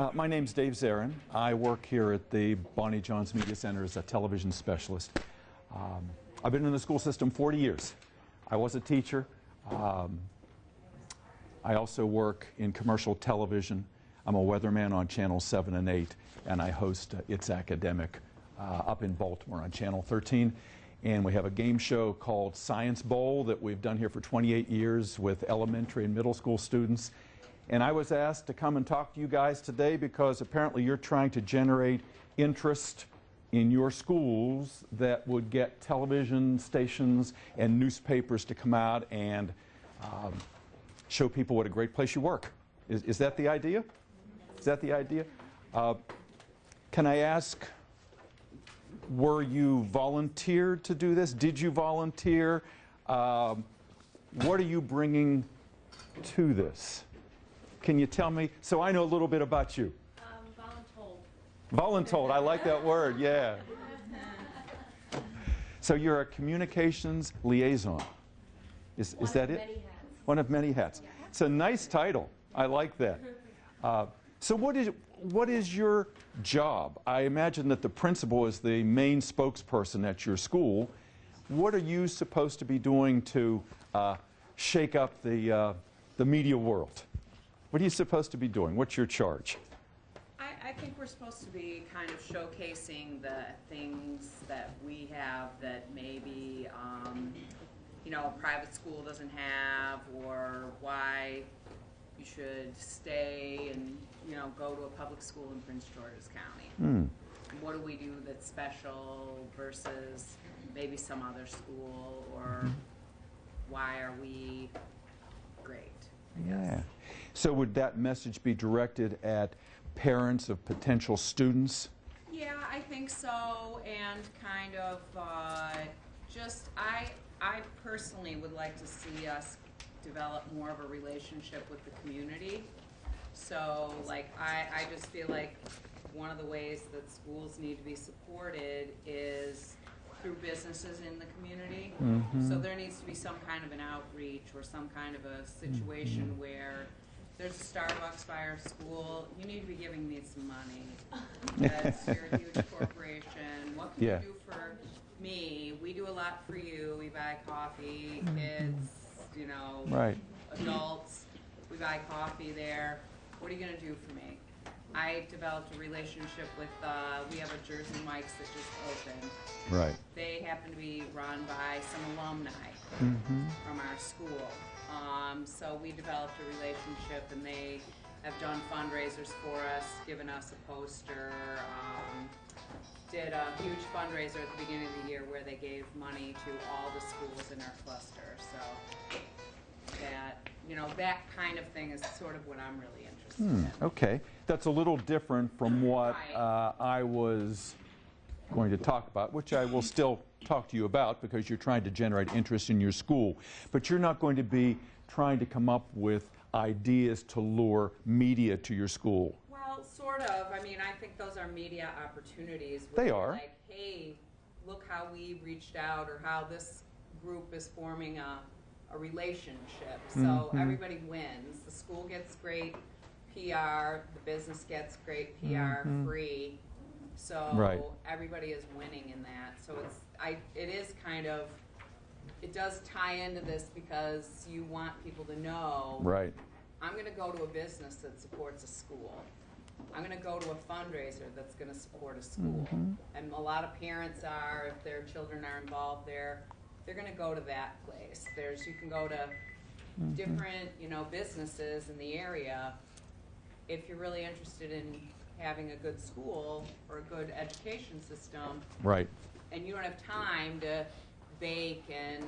My name's Dave Zarin. I work here at the Bonnie Johns Media Center as a television specialist. I've been in the school system 40 years. I was a teacher. I also work in commercial television. I'm a weatherman on Channel 7 and 8, and I host It's Academic up in Baltimore on Channel 13. And we have a game show called Science Bowl that we've done here for 28 years with elementary and middle school students. And I was asked to come and talk to you guys today because apparently you're trying to generate interest in your schools that would get television stations and newspapers to come out and show people what a great place you work. Is that the idea? Is that the idea? Can I ask, were you volunteered to do this? Did you volunteer? What are you bringing to this? Can you tell me, so I know a little bit about you? Voluntold. Voluntold, I like that word, yeah. So you're a communications liaison. Is that it? Many hats. One of many hats. Yeah. It's a nice title. I like that. So what is your job? I imagine that the principal is the main spokesperson at your school. What are you supposed to be doing to shake up the media world? What are you supposed to be doing? What's your charge? I think we're supposed to be kind of showcasing the things that we have that maybe a private school doesn't have, or why you should stay and go to a public school in Prince George's County. And what do we do that's special versus maybe some other school, or why are we great? Yeah. So would that message be directed at parents of potential students? Yeah, I think so, and kind of I personally would like to see us develop more of a relationship with the community. So, like, I just feel like one of the ways that schools need to be supported is through businesses in the community. So there needs to be some kind of an outreach or some kind of a situation where there's a Starbucks by our school. You need to be giving me some money. Because you're a huge corporation. What can you do for me? We do a lot for you. We buy coffee, kids, Right. adults. We buy coffee there. What are you going to do for me? I developed a relationship with, we have a Jersey Mike's that just opened. Right. They happen to be run by some alumni from our school. So we developed a relationship, and they have done fundraisers for us, given us a poster, did a huge fundraiser at the beginning of the year where they gave money to all the schools in our cluster. So that, that kind of thing is sort of what I'm really interested in. Okay. That's a little different from what I was going to talk about, which I will still talk to you about because you're trying to generate interest in your school. But you're not going to be trying to come up with ideas to lure media to your school. Well, sort of. I mean, I think those are media opportunities. They are. Like, hey, look how we reached out, or how this group is forming a relationship. So everybody wins. The school gets great PR, the business gets great PR free. So everybody is winning in that. So it does tie into this because you want people to know. Right. I'm going to go to a business that supports a school. I'm going to go to a fundraiser that's going to support a school. And a lot of parents are, if their children are involved there, they're going to go to that place. You can go to different, businesses in the area if you're really interested in having a good school or a good education system. Right. And you don't have time to bake and,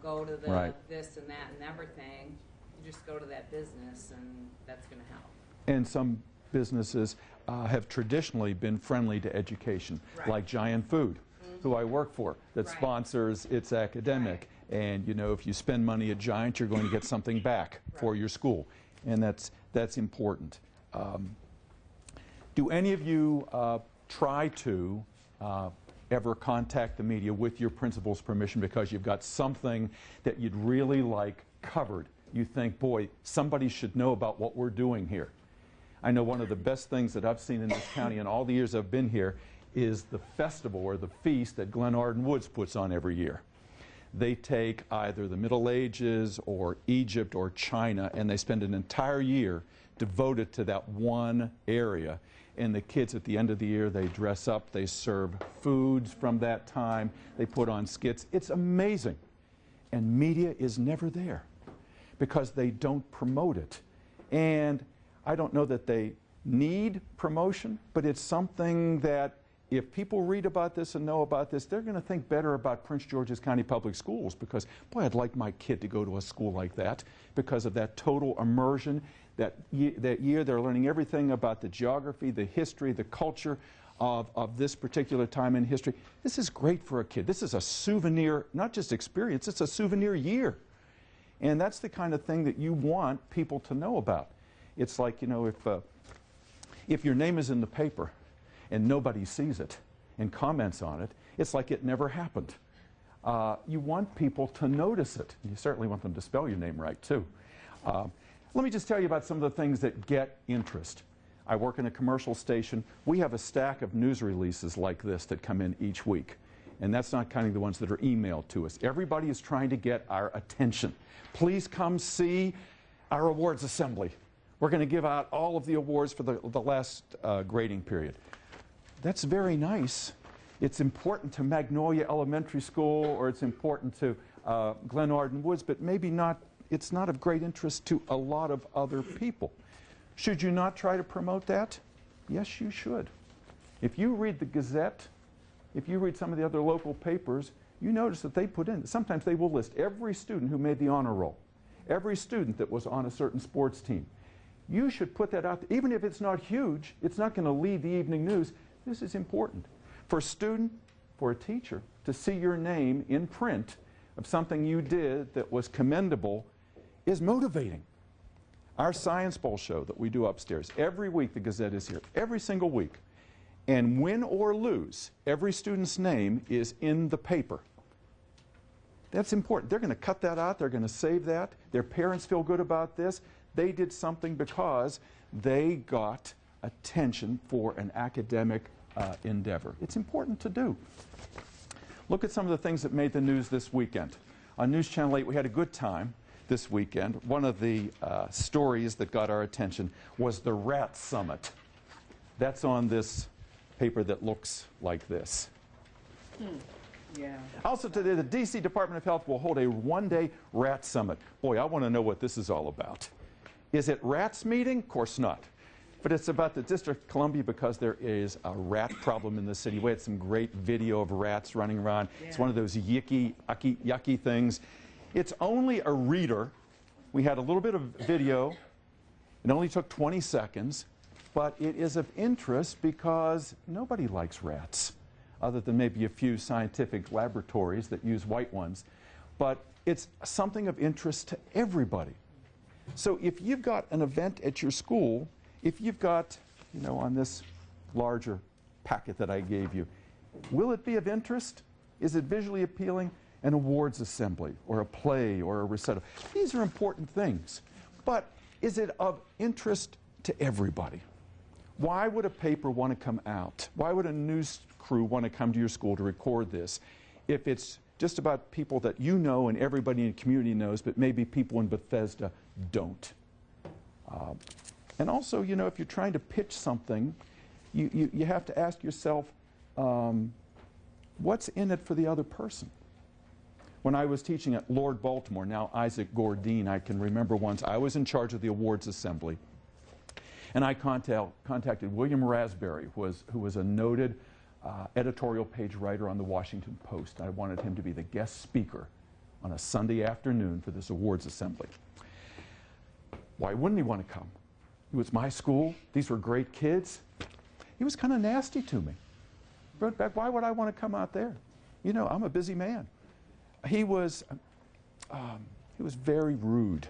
go to the this and that and everything. You just go to that business, and that's going to help. And some businesses have traditionally been friendly to education, like Giant Food, who I work for, that sponsors It's Academic. And, if you spend money at Giant, you're going to get something back for your school. And that's important. Do any of you try to ever contact the media with your principal's permission because you've got something that you'd really like covered? You think, boy, somebody should know about what we're doing here. I know one of the best things that I've seen in this county in all the years I've been here is the festival or the feast that Glenarden Woods puts on every year. They take either the Middle Ages or Egypt or China, and they spend an entire year devoted to that one area. And the kids at the end of the year, they dress up, they serve foods from that time, they put on skits. It's amazing. And media is never there because they don't promote it. And I don't know that they need promotion, but it's something that if people read about this and know about this, they're going to think better about Prince George's County Public Schools because, boy, I'd like my kid to go to a school like that because of that total immersion. That year they're learning everything about the geography, the history, the culture of this particular time in history. This is great for a kid. This is a souvenir, not just experience, it's a souvenir year. And that's the kind of thing that you want people to know about. It's like, you know, if your name is in the paper and nobody sees it and comments on it, it's like it never happened. You want people to notice it. You certainly want them to spell your name right, too. Let me just tell you about some of the things that get interest. I work in a commercial station. We have a stack of news releases like this that come in each week. And that's not counting the ones that are emailed to us. Everybody is trying to get our attention. Please come see our awards assembly. We're going to give out all of the awards for the last grading period. That's very nice. It's important to Magnolia Elementary School or it's important to Glenarden Woods, but maybe not. It's not of great interest to a lot of other people. Should you not try to promote that? Yes, you should. If you read the Gazette, if you read some of the other local papers, you notice that they put in, sometimes they will list every student who made the honor roll, every student that was on a certain sports team. You should put that out there. Even if it's not huge, it's not going to lead the evening news. This is important. For a student, for a teacher, to see your name in print of something you did that was commendable is motivating. Our Science Bowl show that we do upstairs, every week the Gazette is here, every single week. And win or lose, every student's name is in the paper. That's important. They're going to cut that out. They're going to save that. Their parents feel good about this. They did something because they got attention for an academic endeavor. It's important to do. Look at some of the things that made the news this weekend. On News Channel 8, we had a good time this weekend. One of the stories that got our attention was the Rat Summit. That's on this paper that looks like this. Yeah. Also today, the D.C. Department of Health will hold a one-day rat summit. Boy, I want to know what this is all about. Is it rats meeting? Of course not. But it's about the District of Columbia because there is a rat problem in the city. We had some great video of rats running around. Yeah. It's one of those yucky things. It's only a reader. We had a little bit of video. It only took 20 seconds. But it is of interest because nobody likes rats, other than maybe a few scientific laboratories that use white ones. But it's something of interest to everybody. So if you've got an event at your school, if you've got, you know, on this larger packet that I gave you, will it be of interest? Is it visually appealing? An awards assembly or a play or a recital. These are important things. But is it of interest to everybody? Why would a paper want to come out? Why would a news crew want to come to your school to record this if it's just about people that you know and everybody in the community knows, but maybe people in Bethesda don't? And also, you know, if you're trying to pitch something, you have to ask yourself, what's in it for the other person? When I was teaching at Lord Baltimore, now Isaac Gordine, I can remember once I was in charge of the awards assembly. And I contacted William Raspberry, who was a noted editorial page writer on the Washington Post. I wanted him to be the guest speaker on a Sunday afternoon for this awards assembly. Why wouldn't he want to come? It was my school. These were great kids. He was kind of nasty to me. Wrote back, why would I want to come out there? You know, I'm a busy man. He was very rude.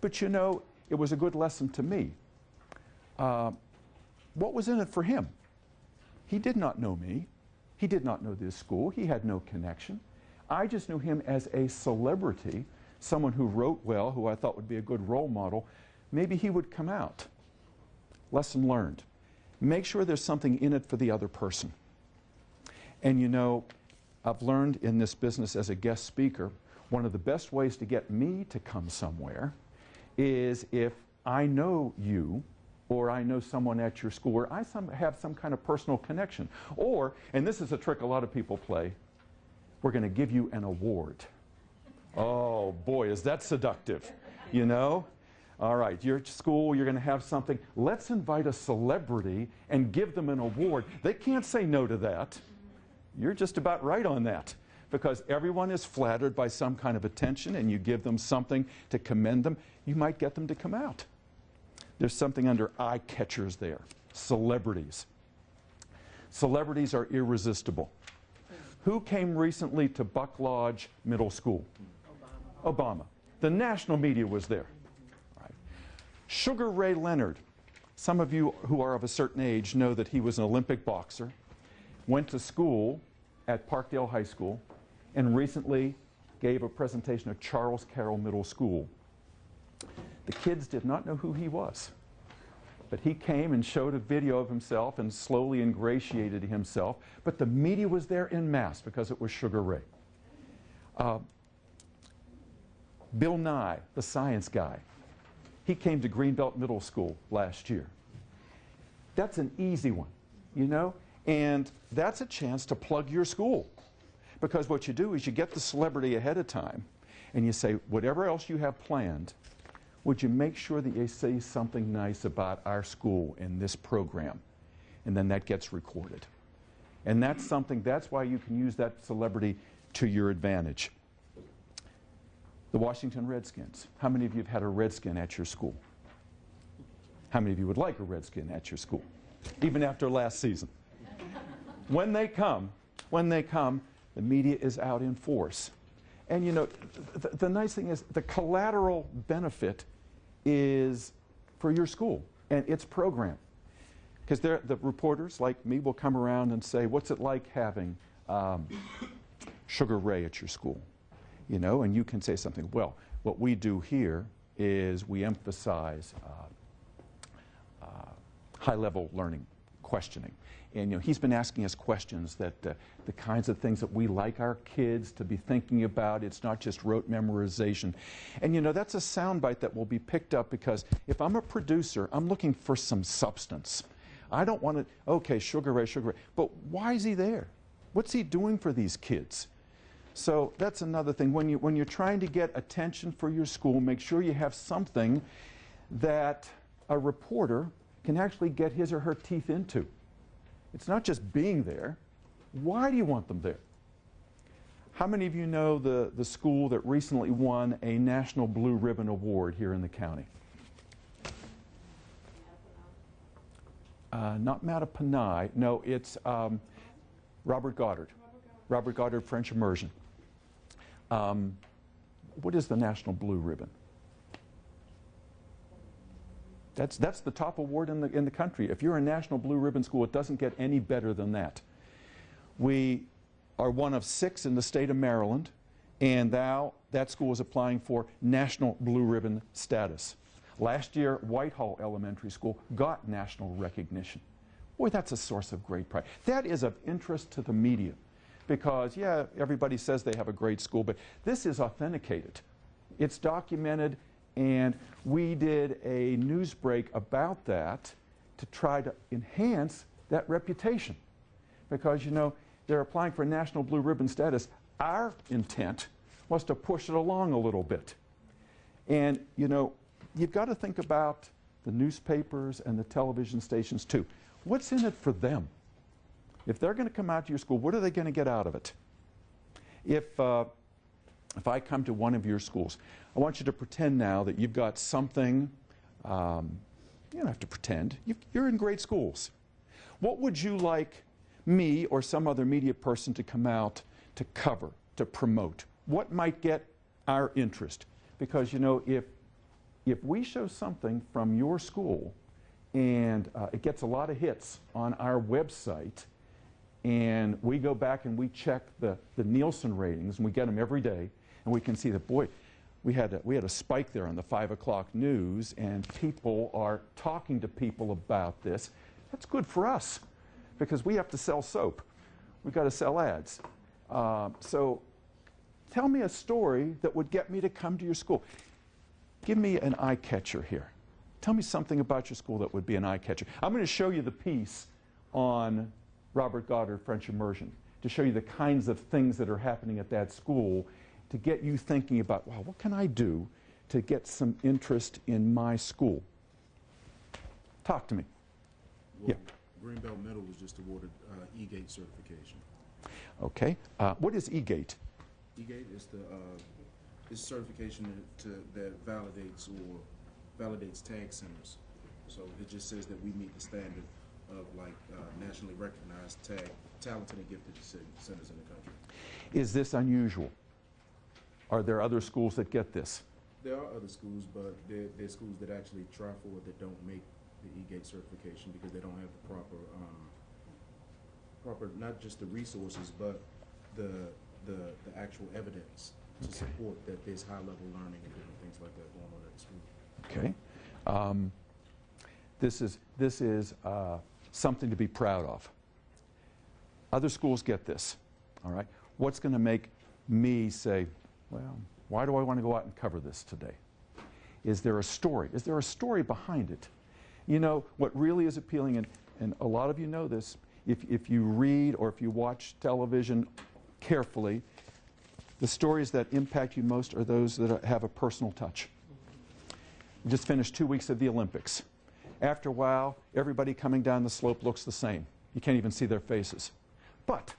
But you know, it was a good lesson to me. What was in it for him? He did not know me. He did not know this school. He had no connection. I just knew him as a celebrity, someone who wrote well, who I thought would be a good role model. Maybe he would come out. lesson learned. Make sure there's something in it for the other person. And you know, I've learned in this business as a guest speaker, one of the best ways to get me to come somewhere is if I know you, or I know someone at your school, or I have some kind of personal connection. Or, and this is a trick a lot of people play, we're going to give you an award. Oh boy, is that seductive, you know? All right, you're at school, you're going to have something. Let's invite a celebrity and give them an award. They can't say no to that. You're just about right on that, because everyone is flattered by some kind of attention, and you give them something to commend them, you might get them to come out. There's something under eye catchers there. Celebrities. Celebrities are irresistible. Who came recently to Buck Lodge Middle School? Obama. The national media was there. Right. Sugar Ray Leonard. Some of you who are of a certain age know that he was an Olympic boxer, went to school at Parkdale High School, and recently gave a presentation at Charles Carroll Middle School. The kids did not know who he was, but he came and showed a video of himself and slowly ingratiated himself, but the media was there en masse because it was Sugar Ray. Bill Nye, the science guy, he came to Greenbelt Middle School last year. That's an easy one, you know, and that's a chance to plug your school, because what you do is you get the celebrity ahead of time and you say, whatever else you have planned, would you make sure that you say something nice about our school in this program? And then that gets recorded. And that's something, that's why you can use that celebrity to your advantage. The Washington Redskins. How many of you have had a Redskin at your school? How many of you would like a Redskin at your school? Even after last season. When they come, the media is out in force. And you know, the nice thing is the collateral benefit is for your school and its program. Because the reporters like me will come around and say, what's it like having Sugar Ray at your school? You know, and you can say something, well, what we do here is we emphasize high-level learning, questioning. And you know, he's been asking us questions that the kinds of things that we like our kids to be thinking about. It's not just rote memorization. And you know, that's a soundbite that will be picked up, because if I'm a producer, I'm looking for some substance. I don't want to, okay, Sugar Ray, but why is he there? What's he doing for these kids? So that's another thing. When you're trying to get attention for your school, make sure you have something that a reporter can actually get his or her teeth into. It's not just being there. Why do you want them there? How many of you know the school that recently won a National Blue Ribbon Award here in the county? Not Mattapanai. No, it's Robert Goddard. Robert Goddard French Immersion. What is the National Blue Ribbon? That's the top award in the country. If you're a National Blue Ribbon school, it doesn't get any better than that. We are one of 6 in the state of Maryland, and now that school is applying for National Blue Ribbon status. Last year, Whitehall Elementary School got national recognition. Boy, that's a source of great pride. That is of interest to the media, because, yeah, everybody says they have a great school, but this is authenticated. It's documented, and we did a news break about that to try to enhance that reputation. Because, you know, they're applying for National Blue Ribbon status. Our intent was to push it along a little bit. And, you know, you've got to think about the newspapers and the television stations, too. What's in it for them? If they're going to come out to your school, what are they going to get out of it? If I come to one of your schools, I want you to pretend now that you've got something. You don't have to pretend. You're in great schools. What would you like me or some other media person to come out to cover, to promote? What might get our interest? Because, you know, if we show something from your school and it gets a lot of hits on our website, and we go back and we check the Nielsen ratings, and we get them every day, and we can see that, boy, we had a spike there on the 5 o'clock news, and people are talking to people about this. That's good for us because we have to sell soap. We've got to sell ads. So tell me a story that would get me to come to your school. Give me an eye catcher here. Tell me something about your school that would be an eye catcher. I'm going to show you the piece on Robert Goddard French immersion to show you the kinds of things that are happening at that school to get you thinking about, wow, what can I do to get some interest in my school? Talk to me. Well, Yeah. Greenbelt Medal was just awarded E-Gate certification. Okay. What is E-Gate? E-Gate is the certification that validates tag centers. So it just says that we meet the standard of nationally recognized talented and gifted centers in the country. Is this unusual? Are there other schools that get this? There are other schools, but there are schools that actually try for it that don't make the E-Gate certification because they don't have the proper not just the resources, but the actual evidence to support that there's high-level learning and different things like that going on at the school. Okay. This is something to be proud of. Other schools get this, all right? What's going to make me say, well, why do I want to go out and cover this today? Is there a story? Is there a story behind it? You know, what really is appealing, and a lot of you know this, if you read or if you watch television carefully, the stories that impact you most are those that have a personal touch. We just finished 2 weeks of the Olympics. After a while, everybody coming down the slope looks the same. You can't even see their faces. But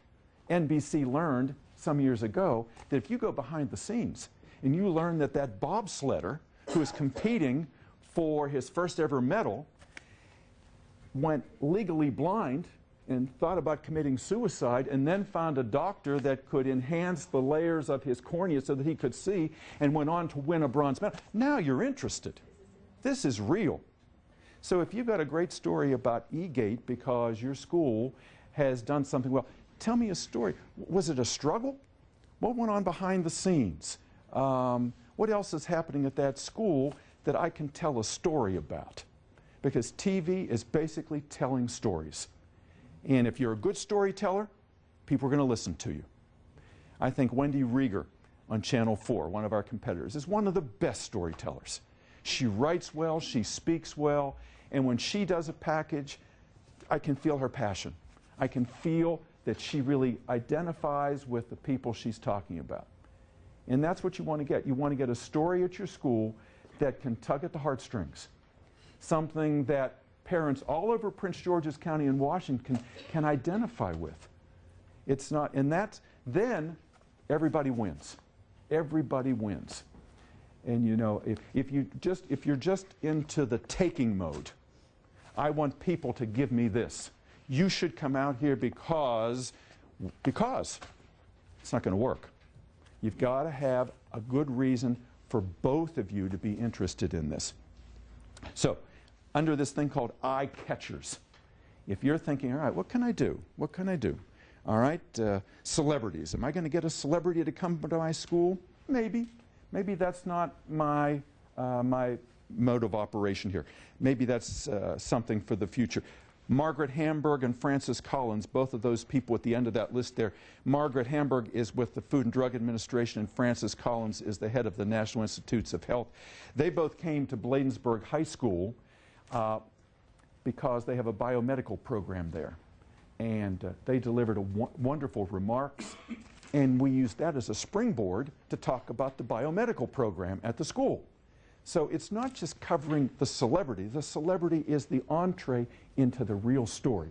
NBC learned some years ago that if you go behind the scenes and you learn that that bobsledder who is competing for his first ever medal went legally blind and thought about committing suicide and then found a doctor that could enhance the layers of his cornea so that he could see and went on to win a bronze medal. Now you're interested. This is real. So if you've got a great story about E-Gate because your school has done something well, tell me a story. Was it a struggle? What went on behind the scenes? What else is happening at that school that I can tell a story about? Because TV is basically telling stories. And if you're a good storyteller, people are going to listen to you. I think Wendy Rieger on Channel 4, one of our competitors, is one of the best storytellers. She writes well, she speaks well, and when she does a package, I can feel her passion. I can feel that she really identifies with the people she's talking about. And that's what you want to get. You want to get a story at your school that can tug at the heartstrings. Something that parents all over Prince George's County in Washington can identify with. It's not, and that's, then everybody wins. Everybody wins. And you know, if you're just into the taking mode, I want people to give me this. You should come out here because it's not going to work. You've got to have a good reason for both of you to be interested in this. So, under this thing called eye catchers, if you're thinking, all right, what can I do? What can I do? All right, celebrities. Am I going to get a celebrity to come to my school? Maybe. Maybe that's not my mode of operation here. Maybe that's something for the future. Margaret Hamburg and Francis Collins, both of those people at the end of that list there. Margaret Hamburg is with the Food and Drug Administration, and Francis Collins is the head of the National Institutes of Health. They both came to Bladensburg High School because they have a biomedical program there. And they delivered wonderful remarks, and we used that as a springboard to talk about the biomedical program at the school. So it's not just covering the celebrity. The celebrity is the entree into the real story.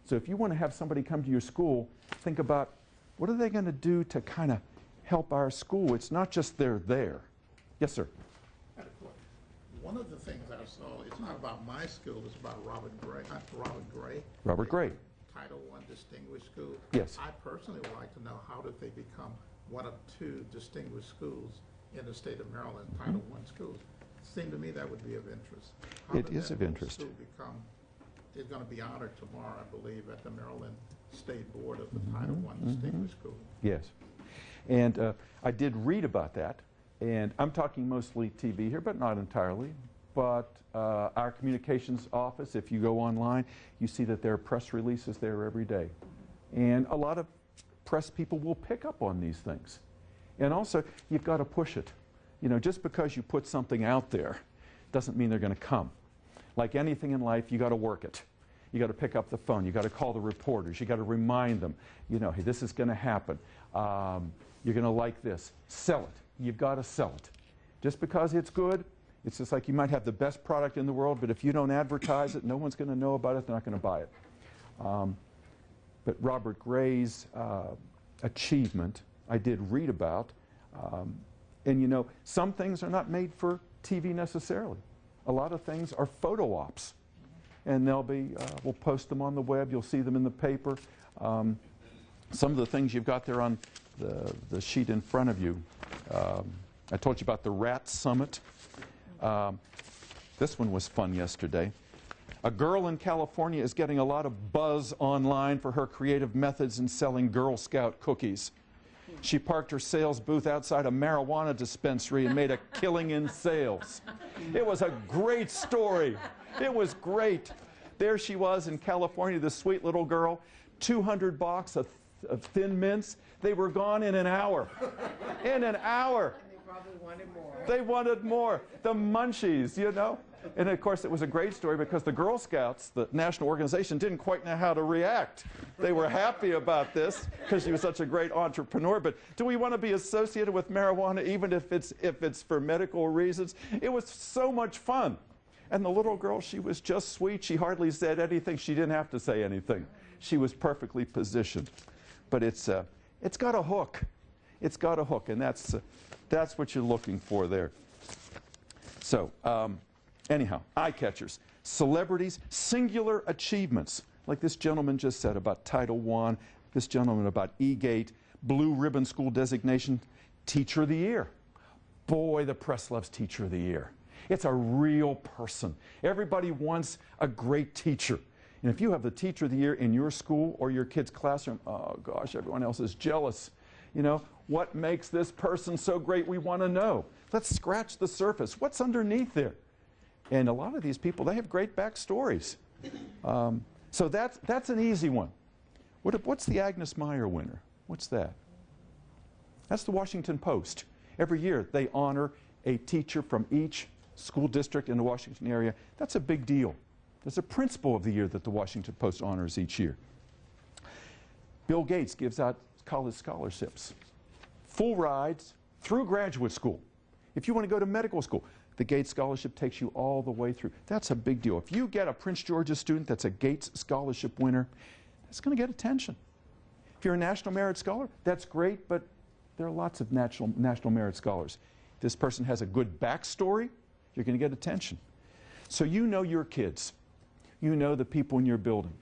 So if you want to have somebody come to your school, think about what are they going to do to kind of help our school. It's not just they're there. Yes, sir. One of the things I saw, it's not about my school, it's about Robert Gray. Robert Gray. Title I distinguished school. Yes. I personally would like to know how did they become one of 2 distinguished schools in the state of Maryland, Title I schools. It seemed to me that would be of interest. How It did is that of whole interest. school become, is going to be honored tomorrow, I believe, at the Maryland State Board of the Title I distinguished school. Yes. And I did read about that, And I'm talking mostly TV here, but not entirely. But our communications office, if you go online, you see that there are press releases there every day. And a lot of press people will pick up on these things. And also, you've got to push it. You know, just because you put something out there doesn't mean they're going to come. Like anything in life, you got to work it. You got to pick up the phone. You got to call the reporters. You got to remind them, you know, hey, this is going to happen. You're going to like this. Sell it. You've got to sell it. Just because it's good, it's just like you might have the best product in the world, but if you don't advertise it, no one's going to know about it. They're not going to buy it. But Robert Gray's achievement, I did read about. And you know, some things are not made for TV necessarily. A lot of things are photo ops. And they'll be, we'll post them on the web. You'll see them in the paper. Some of the things you've got there on the sheet in front of you. I told you about the Rat Summit. This one was fun yesterday. A girl in California is getting a lot of buzz online for her creative methods in selling Girl Scout cookies. She parked her sales booth outside a marijuana dispensary and made a killing in sales. It was a great story. It was great. There she was in California, this sweet little girl, 200 boxes of Thin Mints. They were gone in an hour. In an hour. And they probably wanted more. They wanted more. The munchies, you know. And of course, it was a great story because the Girl Scouts, the national organization, didn't quite know how to react. They were happy about this because she was such a great entrepreneur. But do we want to be associated with marijuana even if it's for medical reasons? It was so much fun. And the little girl, she was just sweet. She hardly said anything. She didn't have to say anything. She was perfectly positioned. But it's got a hook. It's got a hook, and that's what you're looking for there. So. Anyhow, eye catchers, celebrities, singular achievements, like this gentleman just said about Title I, this gentleman about E-Gate, Blue Ribbon School designation, Teacher of the Year. Boy, the press loves Teacher of the Year. It's a real person. Everybody wants a great teacher. And if you have the Teacher of the Year in your school or your kid's classroom, oh gosh, everyone else is jealous. You know, what makes this person so great? We want to know. Let's scratch the surface. What's underneath there? And a lot of these people, they have great backstories. So that's an easy one. What's the Agnes Meyer winner? What's that? That's the Washington Post. Every year they honor a teacher from each school district in the Washington area. That's a big deal. There's a principal of the year that the Washington Post honors each year. Bill Gates gives out college scholarships. Full rides through graduate school. If you want to go to medical school, the Gates Scholarship takes you all the way through. That's a big deal. If you get a Prince George's student that's a Gates Scholarship winner, that's going to get attention. If you're a National Merit Scholar, that's great, but there are lots of National Merit Scholars. If this person has a good backstory, you're going to get attention. So you know your kids. You know the people in your building.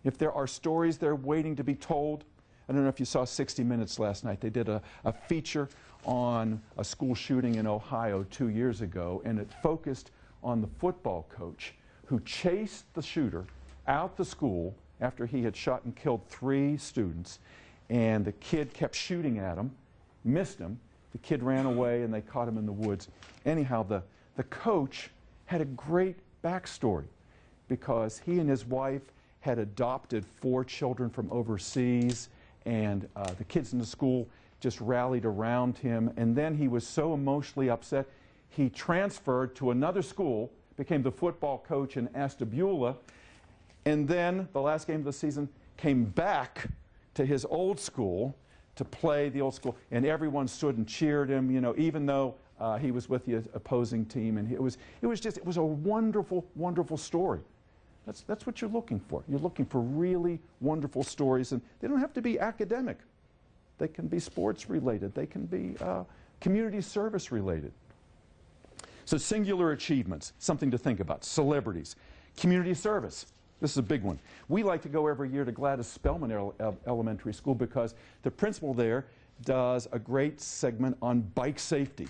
If there are stories that are waiting to be told, I don't know if you saw 60 Minutes last night. They did a feature on a school shooting in Ohio 2 years ago, and it focused on the football coach who chased the shooter out the school after he had shot and killed 3 students, and the kid kept shooting at him, missed him. The kid ran away, and they caught him in the woods. Anyhow, the coach had a great backstory because he and his wife had adopted 4 children from overseas, and the kids in the school just rallied around him, and then he was so emotionally upset, he transferred to another school, became the football coach in Ashtabula, and then the last game of the season came back to his old school to play the old school, and everyone stood and cheered him, you know, even though he was with the opposing team, and it was a wonderful, wonderful story. That's what you're looking for. You're looking for really wonderful stories, and they don't have to be academic. They can be sports related. They can be community service related. So singular achievements, something to think about. Celebrities. Community service. This is a big one. We like to go every year to Gladys Spellman Elementary School because the principal there does a great segment on bike safety.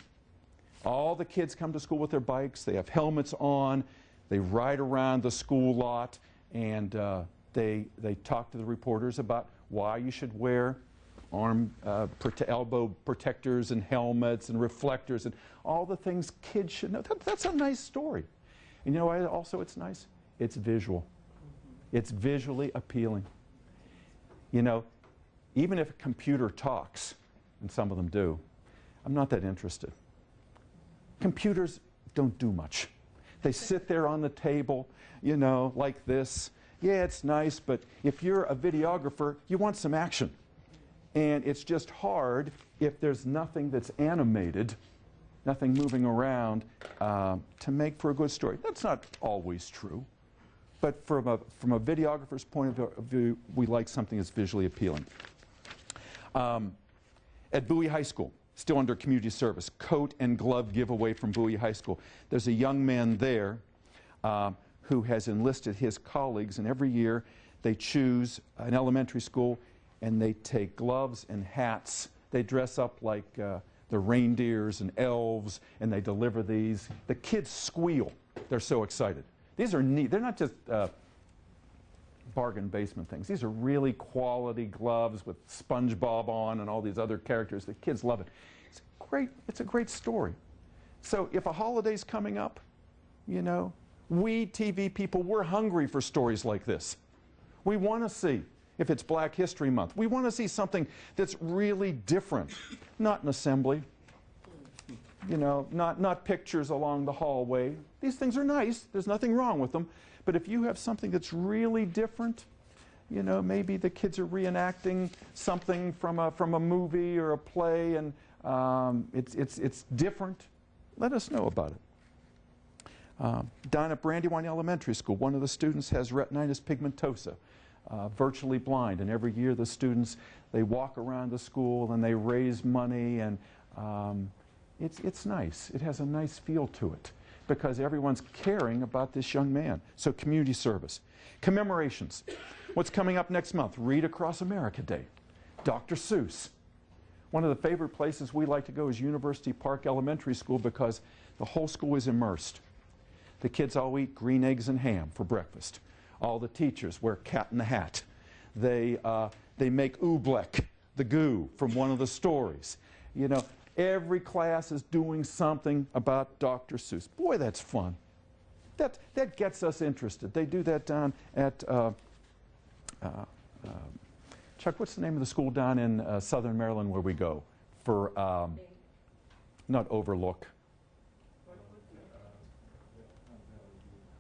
All the kids come to school with their bikes. They have helmets on. They ride around the school lot, and they talk to the reporters about why you should wear elbow protectors and helmets and reflectors and all the things kids should know. That's a nice story. And you know why also it's nice? It's visual. It's visually appealing. You know, even if a computer talks, and some of them do, I'm not that interested. Computers don't do much. They sit there on the table, you know, like this. Yeah, it's nice, but if you're a videographer, you want some action. And it's just hard if there's nothing that's animated, nothing moving around, to make for a good story. That's not always true. But from a videographer's point of view, we like something that's visually appealing. At Bowie High School, still under community service, coat and glove giveaway from Bowie High School. There's a young man there who has enlisted his colleagues, and every year they choose an elementary school and they take gloves and hats. They dress up like the reindeers and elves, and they deliver these. The kids squeal. They're so excited. These are neat. They're not just bargain basement things. These are really quality gloves with SpongeBob on and all these other characters. The kids love it. It's great. It's a great story. So if a holiday's coming up, you know, we TV people, we're hungry for stories like this. We want to see, if it's Black History Month, we want to see something that's really different. Not an assembly, you know, not pictures along the hallway. These things are nice. There's nothing wrong with them. But if you have something that's really different, you know, maybe the kids are reenacting something from a movie or a play, and it's different, let us know about it. Down at Brandywine Elementary School, one of the students has retinitis pigmentosa, virtually blind, and every year the students, they walk around the school and they raise money, and it's nice. It has a nice feel to it because everyone's caring about this young man. So community service. Commemorations. What's coming up next month? Read Across America Day. Dr. Seuss. One of the favorite places we like to go is University Park Elementary School because the whole school is immersed. The kids all eat green eggs and ham for breakfast. All the teachers wear Cat in the Hat. They make oobleck, the goo, from one of the stories. You know, every class is doing something about Dr. Seuss. Boy, that's fun. That gets us interested. They do that down at, Chuck, what's the name of the school down in southern Maryland where we go for, not Overlook,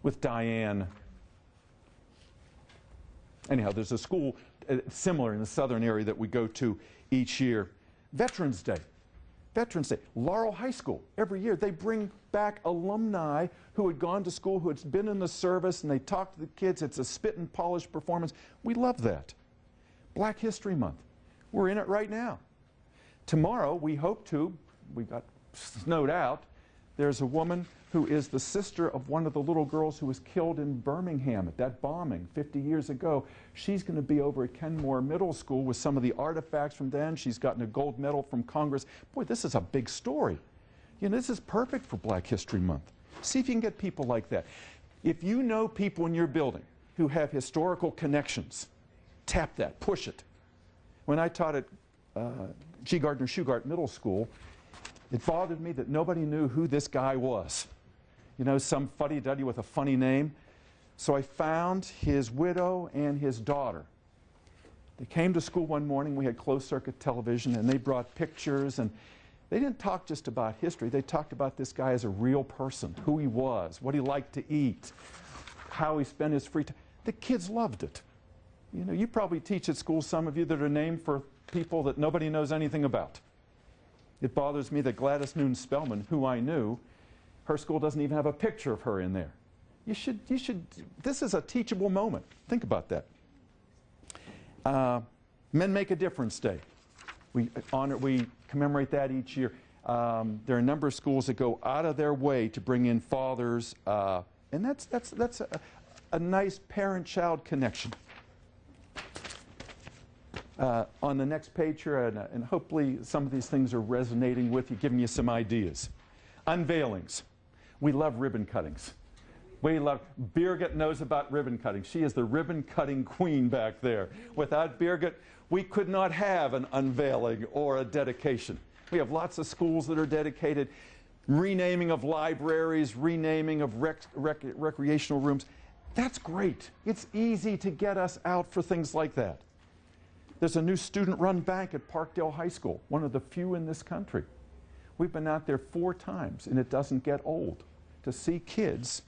with Diane. Anyhow, there's a school similar in the southern area that we go to each year. Veterans Day. Veterans Day. Laurel High School. Every year they bring back alumni who had gone to school, who had been in the service, and they talk to the kids. It's a spit and polish performance. We love that. Black History Month. We're in it right now. Tomorrow we hope to, we got snowed out, there's a woman who is the sister of one of the little girls who was killed in Birmingham at that bombing 50 years ago. She's going to be over at Kenmore Middle School with some of the artifacts from then. She's gotten a gold medal from Congress. Boy, this is a big story. You know, this is perfect for Black History Month. See if you can get people like that. If you know people in your building who have historical connections, tap that, push it. When I taught at G. Gardner Shugart Middle School, it bothered me that nobody knew who this guy was. You know, some fuddy-duddy with a funny name. So I found his widow and his daughter. They came to school one morning. We had closed-circuit television, and they brought pictures. And they didn't talk just about history. They talked about this guy as a real person, who he was, what he liked to eat, how he spent his free time. The kids loved it. You know, you probably teach at school, some of you, that are named for people that nobody knows anything about. It bothers me that Gladys Noon Spellman, who I knew, her school doesn't even have a picture of her in there. You should, this is a teachable moment. Think about that. Men Make a Difference Day. We commemorate that each year. There are a number of schools that go out of their way to bring in fathers, and that's a nice parent-child connection. On the next page here, and hopefully some of these things are resonating with you, giving you some ideas. Unveilings. We love ribbon cuttings. We love, Birgit knows about ribbon cutting. She is the ribbon cutting queen back there. Without Birgit, we could not have an unveiling or a dedication. We have lots of schools that are dedicated, renaming of libraries, renaming of recreational rooms. That's great. It's easy to get us out for things like that. There's a new student-run bank at Parkdale High School, one of the few in this country. We've been out there 4 times, and it doesn't get old to see kids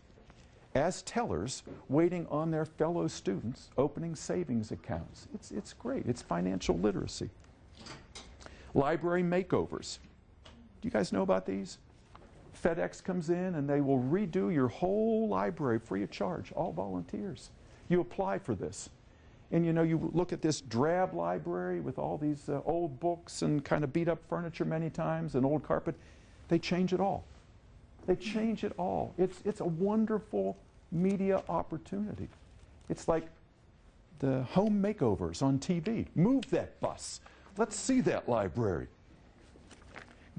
as tellers waiting on their fellow students opening savings accounts. It's great. It's financial literacy. Library makeovers. Do you guys know about these? FedEx comes in and they will redo your whole library free of charge, all volunteers. You apply for this. And you know, you look at this drab library with all these old books and kind of beat up furniture many times and old carpet. They change it all. They change it all. It's a wonderful media opportunity. It's like the home makeovers on TV. Move that bus. Let's see that library.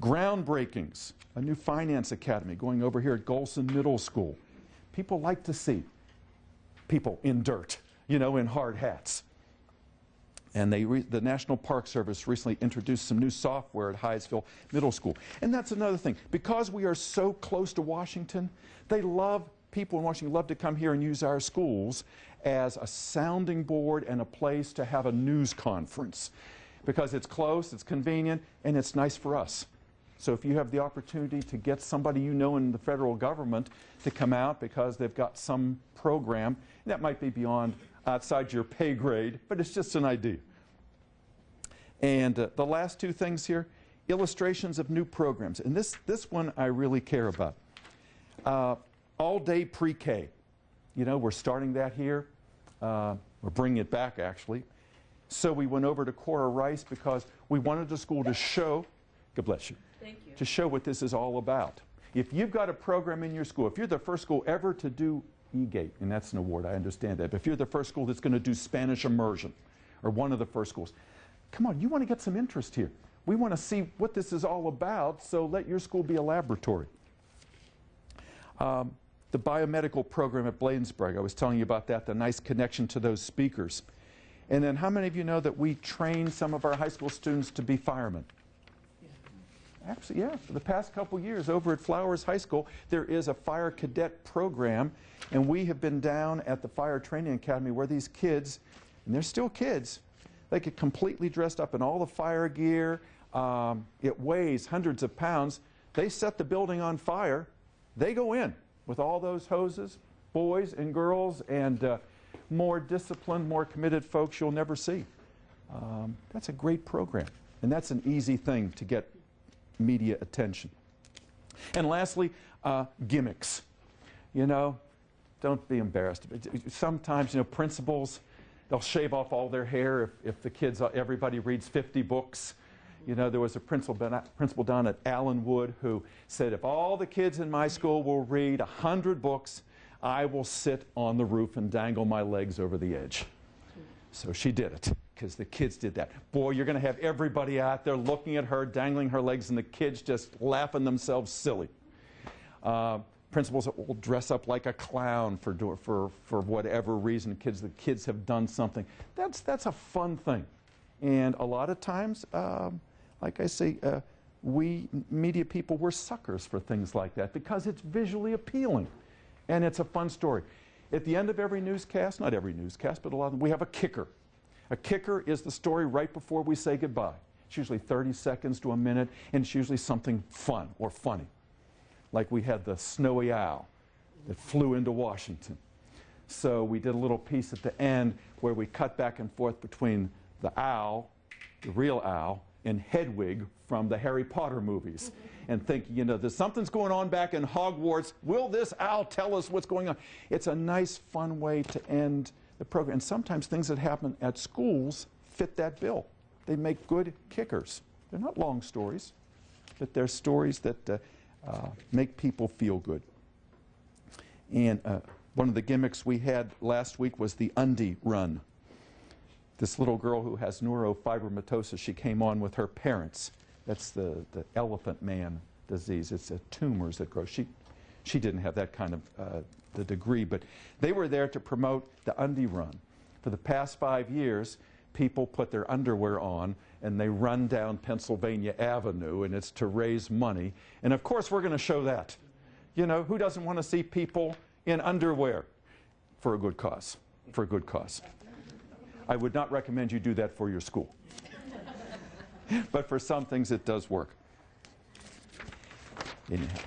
Groundbreakings, a new finance academy going over here at Golson Middle School. People like to see people in dirt, you know, in hard hats. And the National Park Service recently introduced some new software at Hyattsville Middle School. And that's another thing. Because we are so close to Washington, people in Washington love to come here and use our schools as a sounding board and a place to have a news conference. Because it's close, it's convenient, and it's nice for us. So if you have the opportunity to get somebody you know in the federal government to come out because they've got some program, that might be outside your pay grade, but it's just an idea. And the last 2 things here, illustrations of new programs. And this one I really care about. All-day pre-K. You know, we're starting that here. We're bringing it back, actually. So we went over to Cora Rice because we wanted the school to show, God bless you, Thank you. to show what this is all about. If you've got a program in your school, if you're the first school ever to do E-Gate, and that's an award, I understand that, but if you're the first school that's going to do Spanish immersion, or one of the first schools, come on, you want to get some interest here. We want to see what this is all about, so let your school be a laboratory. The biomedical program at Bladensburg, I was telling you about that, the nice connection to those speakers. And then how many of you know that we train some of our high school students to be firemen? Actually, yeah, for the past couple years over at Flowers High School, there is a fire cadet program, and we have been down at the Fire Training Academy where these kids, and they're still kids, they get completely dressed up in all the fire gear. It weighs hundreds of pounds. They set the building on fire. They go in with all those hoses, boys and girls, and more disciplined, more committed folks you'll never see. That's a great program, and that's an easy thing to get media attention. And lastly, gimmicks. You know, don't be embarrassed. Sometimes, you know, principals, they'll shave off all their hair if the kids, everybody reads 50 books. You know, there was a principal down at Allenwood who said, if all the kids in my school will read 100 books, I will sit on the roof and dangle my legs over the edge. So she did it, because the kids did that. Boy, you're going to have everybody out there looking at her, dangling her legs, and the kids just laughing themselves silly. Principals will dress up like a clown for whatever reason. The kids have done something. That's a fun thing. And a lot of times, like I say, we media people, we're suckers for things like that because it's visually appealing. And it's a fun story. At the end of every newscast, not every newscast, but a lot of them, we have a kicker. A kicker is the story right before we say goodbye. It's usually 30 seconds to a minute, and it's usually something fun or funny. Like we had the snowy owl that flew into Washington. So we did a little piece at the end where we cut back and forth between the owl, the real owl, and Hedwig from the Harry Potter movies. And thinking, you know, there's something's going on back in Hogwarts. Will this owl tell us what's going on? It's a nice, fun way to end the program. And sometimes things that happen at schools fit that bill. They make good kickers. They're not long stories, but they're stories that make people feel good. And one of the gimmicks we had last week was the Undie Run. This little girl who has neurofibromatosis, she came on with her parents. That's the elephant man disease. It's tumors that grow. She didn't have that kind of the degree, but they were there to promote the undie run. For the past 5 years, people put their underwear on and they run down Pennsylvania Avenue, and it's to raise money. And of course, we're going to show that. You know, who doesn't want to see people in underwear for a good cause? For a good cause. I would not recommend you do that for your school. But for some things, it does work. Anyhow,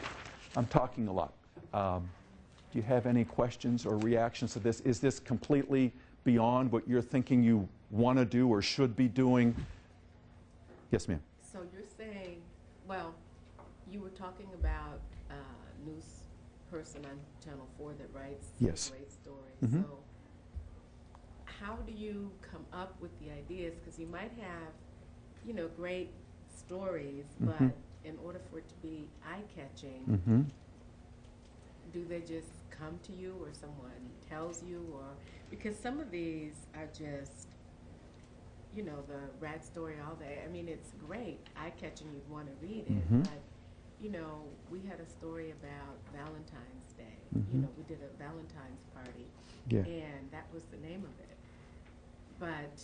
I'm talking a lot. Do you have any questions or reactions to this? Is this completely beyond what you're thinking you want to do or should be doing? Yes, ma'am. So you're saying, well, you were talking about a news person on Channel 4 that writes Yes. great stories. Mhm. So how do you come up with the ideas? Because you might have, you know, great stories, but in order for it to be eye-catching, do they just come to you, or someone tells you, or because some of these are just, you know, the rat story, all that. I mean, it's great, eye-catching. You'd want to read it, but you know, we had a story about Valentine's Day. You know, we did a Valentine's party, and that was the name of it. But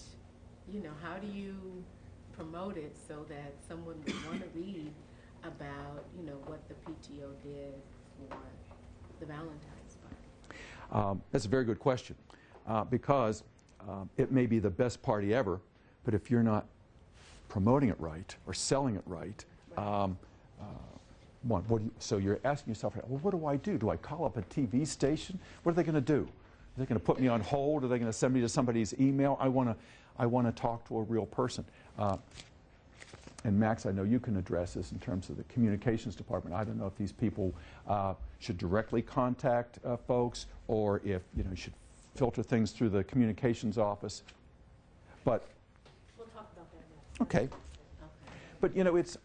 you know, how do you promote it so that someone would want to read about, you know, what the PTO did for the Valentine's party? That's a very good question, because it may be the best party ever, but if you're not promoting it right or selling it right, so you're asking yourself, well, what do I do? Do I call up a TV station? What are they going to do? Are they going to put me on hold? Are they going to send me to somebody's email? I want to talk to a real person. And Max, I know you can address this in terms of the communications department. I don't know if these people should directly contact folks, or if you should filter things through the communications office. But We'll talk about that next. okay. But it's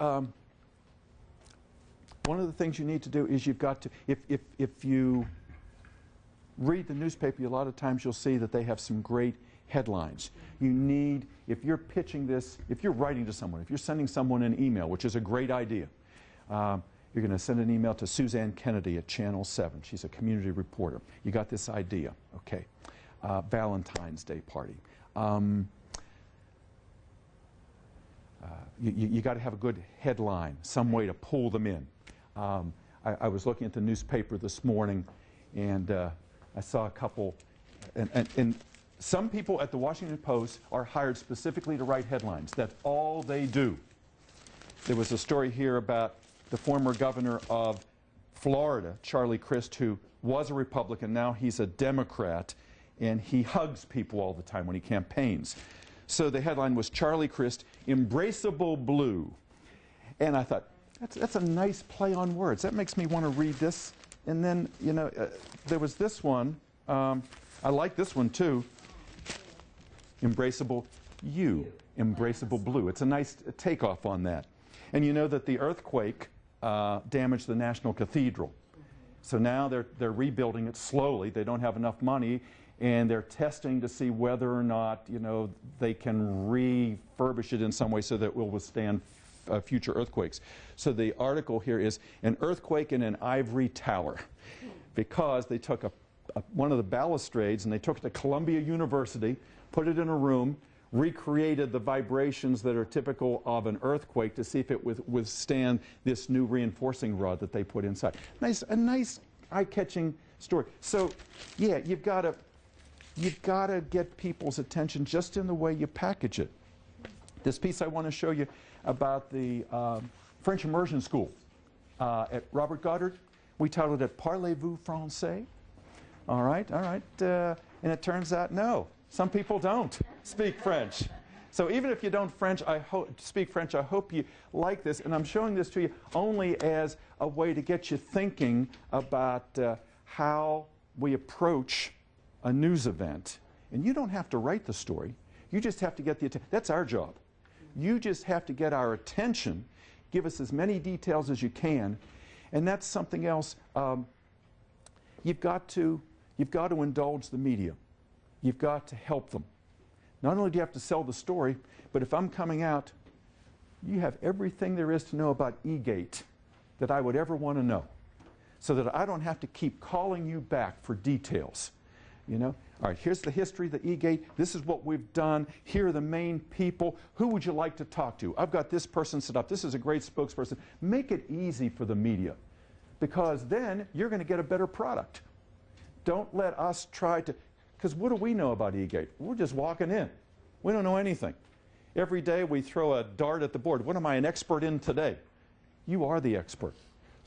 one of the things you need to do is you've got to, if you read the newspaper, a lot of times you'll see that they have some great headlines. You need, if you're pitching this, if you're writing to someone, if you're sending someone an email, which is a great idea, you're going to send an email to Suzanne Kennedy at Channel 7. She's a community reporter. You got this idea, okay. Valentine's Day party. You got to have a good headline, some way to pull them in. I was looking at the newspaper this morning, and I saw a couple, and some people at the Washington Post are hired specifically to write headlines. That's all they do. There was a story here about the former governor of Florida, Charlie Crist, who was a Republican. Now he's a Democrat, and he hugs people all the time when he campaigns. So the headline was Charlie Crist, Embraceable Blue. And I thought, that's a nice play on words. That makes me want to read this. And then, there was this one. I like this one, too. Embraceable You, Embraceable Blue. It's a nice takeoff on that. And you know that the earthquake damaged the National Cathedral. So now they're rebuilding it slowly. They don't have enough money, and they're testing to see whether or not, they can refurbish it in some way so that it will withstand future earthquakes. So the article here is An Earthquake in an Ivory Tower, because they took one of the balustrades and they took it to Columbia University, put it in a room, recreated the vibrations that are typical of an earthquake to see if it would withstand this new reinforcing rod that they put inside. A nice eye-catching story. So, yeah, you've got to get people's attention just in the way you package it. This piece I want to show you about the French immersion school at Robert Goddard. We titled it Parlez-vous français? All right. And it turns out, no, some people don't speak French. So even if you don't speak French, I hope you like this. And I'm showing this to you only as a way to get you thinking about how we approach a news event. And you don't have to write the story. You just have to get the attention. That's our job. You just have to get our attention, give us as many details as you can, and that's something else. You've got to indulge the media. You've got to help them. Not only do you have to sell the story, but if I'm coming out, you have everything there is to know about E-Gate that I would ever want to know. so that I don't have to keep calling you back for details. You know? All right, here's the history of the E-Gate. This is what we've done. Here are the main people. Who would you like to talk to? I've got this person set up. This is a great spokesperson. Make it easy for the media, because then you're going to get a better product. Don't let us try to, because what do we know about E-Gate? We're just walking in. We don't know anything. Every day we throw a dart at the board. What am I an expert in today? You are the expert.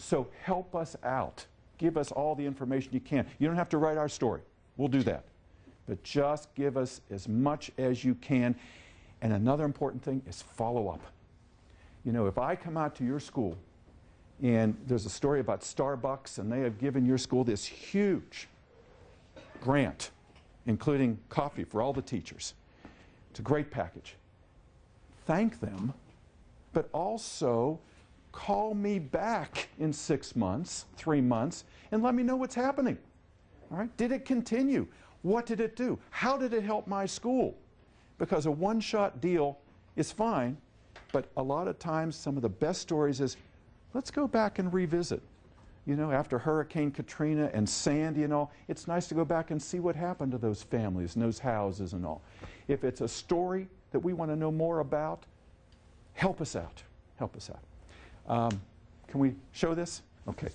So help us out. Give us all the information you can. You don't have to write our story. We'll do that. But just give us as much as you can. And another important thing is follow up. You know, if I come out to your school and there's a story about Starbucks and they have given your school this huge grant, including coffee for all the teachers. It's a great package. Thank them, but also call me back in 6 months, 3 months, and let me know what's happening. All right? Did it continue? What did it do? How did it help my school? Because a one-shot deal is fine, but a lot of times some of the best stories is, let's go back and revisit. You know, after Hurricane Katrina and Sandy and all, it's nice to go back and see what happened to those families and those houses and all. If it's a story that we want to know more about, help us out. Help us out. Can we show this? Okay.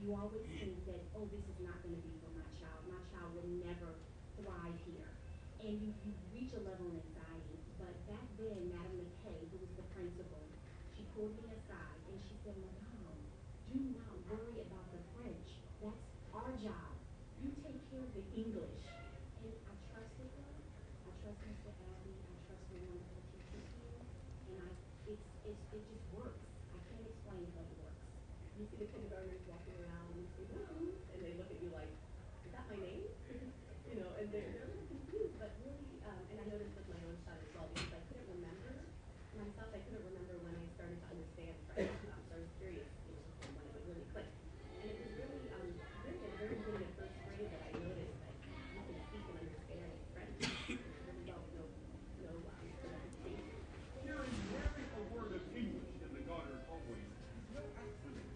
You always think that, oh, this is not going to be for my child. My child will never thrive here. And you reach a level of anxiety. But back then, Madam McKay, who was the principal, she pulled me aside and she said, Madame, do not worry about the French. That's our job. You take care of the English. And I trusted her. I trust Mr. Abbey. I trust the wonderful teachers here. And it just works. I can't explain it, but it works. You see the kindergartners walking around and say, "Mom," and they look at you like, "Is that my name?" You know, and they're a little confused, but really, and I noticed with my own son as well, because I couldn't remember myself. I couldn't remember when I started to understand French. So I was curious, you know, when it really clicked. And it was really during the very beginning of first grade that I noticed that you can speak and understand French. Really well, no communication. Hearing nary a word of English in the Goddard hallways is no accident.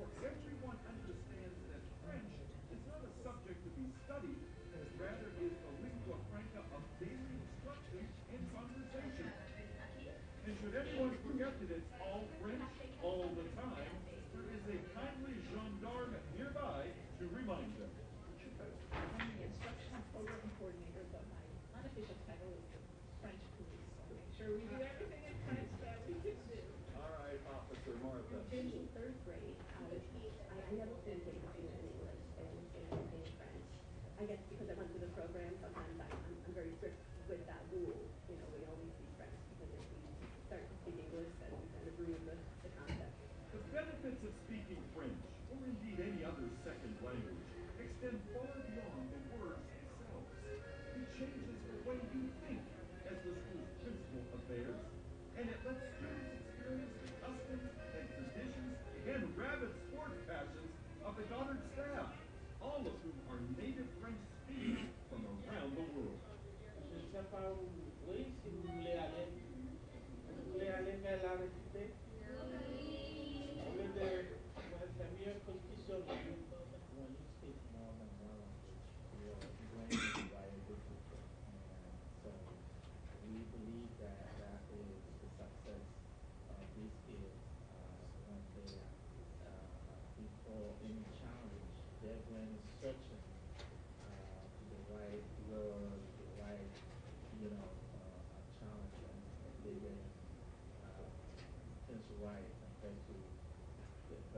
For everyone understands that French is not a subject to be studied, rather is the lingua franca of daily instruction and conversation. And should anyone forget that it's all French all the time, there is a kindly gendarme nearby to remind them. I'm the instructional program coordinator, but my unofficial title is the French police. So make sure we do everything in French that we can do. All right, Officer Martha. In third grade, I never communicated with you in English and in French. I guess because I went through the program, sometimes I'm very strict with that rule. You know, we always speak French because if we start to speak English, then we kind of ruin the concept. The benefits of speaking French, or indeed any other second language, extend far beyond the words themselves. It changes the way you think as the school's principal affairs, and it lets students experience the customs and traditions and rabid sport passions of the Goddard staff, all of whom are native French speakers from around the world. Je ne sais pas où vous voulez, si vous voulez aller vers la récité.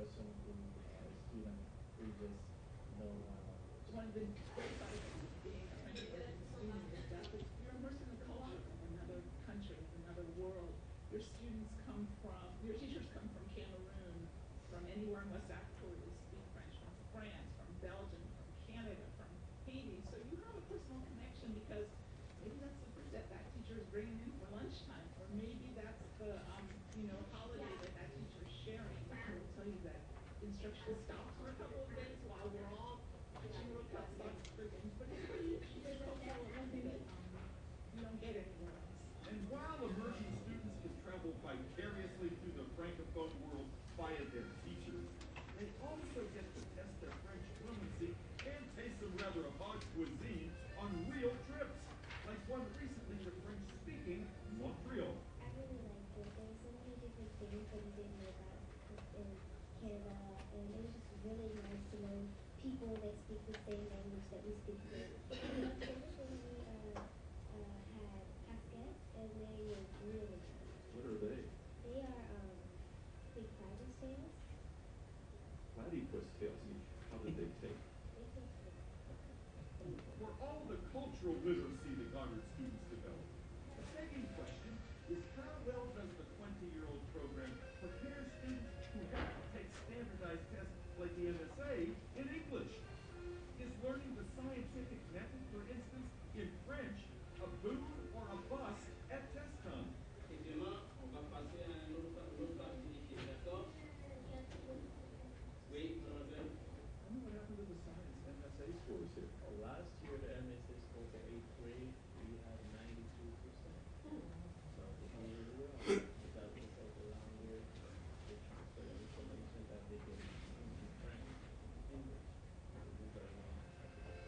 question to the student who just know. One of the great sides of being a French student is that you're immersed in the culture of another country, another world. Your students come from, your teachers come from Cameroon, from anywhere in West Africa where they speak French, from France, from Belgium, from Canada, from Haiti. So you have a personal connection because maybe that's the fruit that that teacher is bringing in for lunchtime, or maybe that's the holiday that that teacher is sharing. I will tell you that instruction stops for a couple of days while we're all pitching World Cup soccer games, but it's a huge cultural something that you don't get anywhere else. And while immersion students can travel vicariously through the Francophone world via their teachers, they also get to test their French fluency and taste some rather odd cuisine on real trips, like one recently to French-speaking Montreal. I really liked it. There were so many different things that we didn't know about in Canada, and it was just really nice to know people that speak the same language that we speak here. And specifically, we had casquettes, and they were really nice. What are they? They are big fiber sails. Platypus tails. How did they take? They taste good. For all the cultural literacy the Goddard students develop, the begging question is how well does the 20-year-old program prepare students who have to take standardized tests like the MSA in English? Is learning the scientific method, for instance, in French, a boon or a bust at test time? Effectivement, on va passer à un autre activité, d'accord? Oui, mademoiselle. I wonder what happened to the science MSA scores here. Last year, the MSA score for 8th grade, we had 92%. So we did really well. That was like a long year. They transfer the information that they get into French, English. We did very well.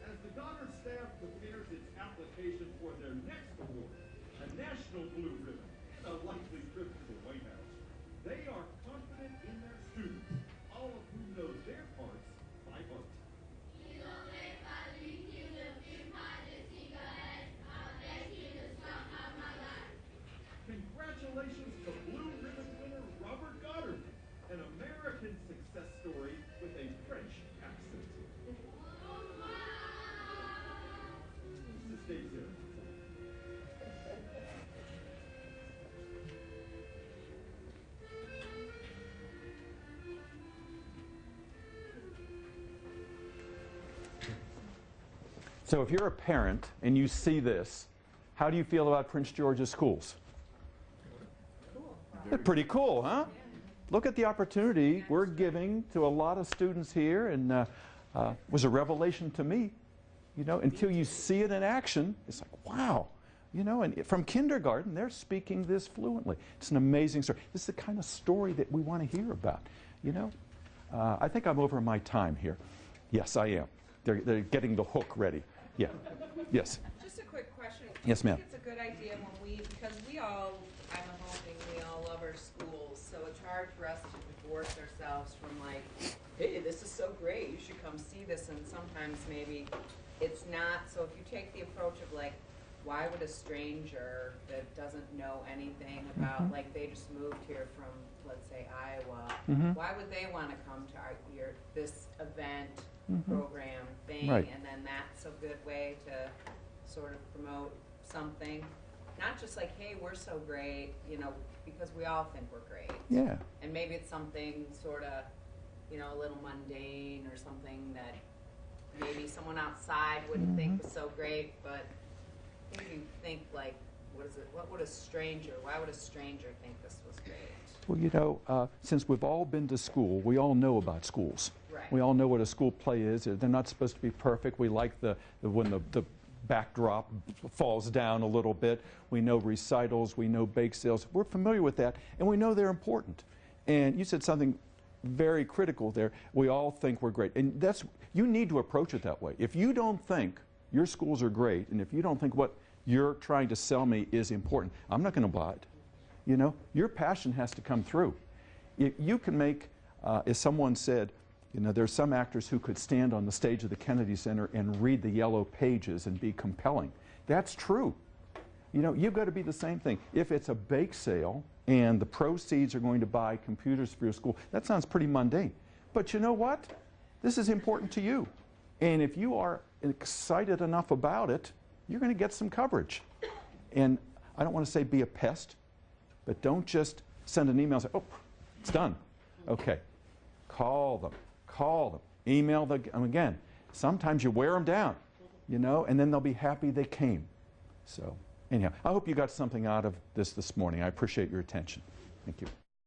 As the Goddard staff prepares its application for their next award, a national blue ribbon and a likely trip to the White House, they are confident in their students, all of whom know their parts by heart. Congratulations to Blue Ribbon winner Robert Goddard, an American success story with a French accent. This is Dave Zinn. So if you're a parent and you see this, how do you feel about Prince George's schools? They're pretty cool, huh? Look at the opportunity we're giving to a lot of students here, and was a revelation to me. Until you see it in action, it's like, wow. And from kindergarten, they're speaking this fluently. It's an amazing story. This is the kind of story that we want to hear about, I think I'm over my time here. Yes, I am. They're getting the hook ready. Yeah. Yes. Just a quick question. Yes, ma'am. I think it's a good idea because we all, I'm hoping we all love our schools, so it's hard for us to divorce ourselves from like, hey, this is so great, you should come see this, and sometimes maybe it's not. So if you take the approach of like, why would a stranger that doesn't know anything about, like they just moved here from, let's say, Iowa, why would they want to come to this event, program thing? Right. And then that's a good way to sort of promote something. Not just like, hey, we're so great, because we all think we're great. Yeah. And maybe it's something sort of, a little mundane or something that maybe someone outside wouldn't think was so great, but I think you think like, why would a stranger think this was great? Well, since we've all been to school, we all know about schools. Right. We all know what a school play is. They're not supposed to be perfect. We like when the backdrop falls down a little bit. We know recitals. We know bake sales. We're familiar with that, and we know they're important. And you said something very critical there. We all think we're great, and you need to approach it that way. If you don't think your schools are great, and if you don't think what you're trying to sell me is important, I'm not going to buy it. Your passion has to come through. You can make, as someone said, there's some actors who could stand on the stage of the Kennedy Center and read the yellow pages and be compelling. That's true. You've got to be the same thing. If it's a bake sale and the proceeds are going to buy computers for your school, that sounds pretty mundane. But you know what? This is important to you. And if you are excited enough about it, you're going to get some coverage. And I don't want to say be a pest, but don't just send an email and say, oh, it's done. Okay. Call them, email them again. Sometimes you wear them down, you know, and then they'll be happy they came. So anyhow, I hope you got something out of this morning. I appreciate your attention. Thank you.